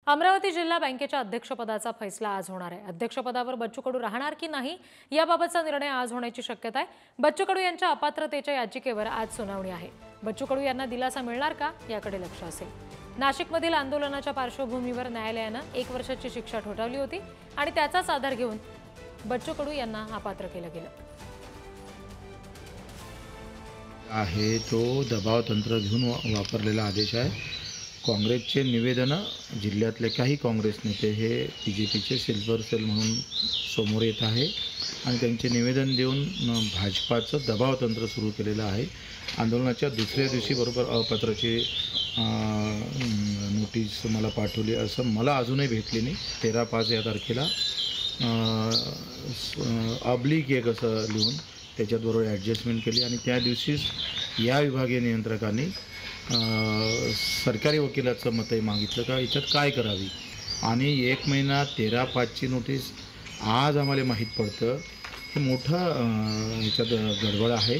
अमरावती जिल्हा बँकेच्या अध्यक्षपदाचा फैसला आज होणार आहे। अध्यक्षपदावर बच्चू कडू राहणार की नाही याबाबतचा निर्णय आज होण्याची शक्यता आहे। बच्चू कडू यांच्या अपात्रतेच्या याचिकेवर आज सुनावणी आहे। बच्चू कडू यांना दिलासा मिळणार का याकडे लक्ष असेल। नाशिकमधील आंदोलनाच्या पार्श्वभूमीवर न्यायालयानं 1 वर्षाची शिक्षा ठोठावली होती आणि त्याचाच आधार घेऊन बच्चू कडू यांना अपात्र केलं गेलं आहे। तो दबाव तंत्र घेऊन वापरलेला आदेश आहे। काँग्रेसचे निवेदन जिल्ह्यातले काही काँग्रेस नेते हे बीजेपीचे सिल्वर सेल म्हणून समोर येत आहे आणि त्यांचे निवेदन देऊन भाजपाचं दबाव तंत्र सुरू केलेलं आहे। आंदोलनाच्या दुसऱ्या दिवशी बरोबर अपात्राची नोटीस मला पाठवली असं मला अजूनही भेटली नाही। 13/5 या तारखेला ऑब्लिक एक असं लिहून त्याच्याबरोबर ॲडजस्टमेंट केली आणि त्या दिवशीच या विभागीय नियंत्रकांनी सरकारी वकिलाचं मतही मागितलं का याच्यात काय करावी आणि 1 महिना 13/5ची नोटीस आज आम्हाला माहीत पडतं हे मोठं ह्याच्यात गडबड आहे।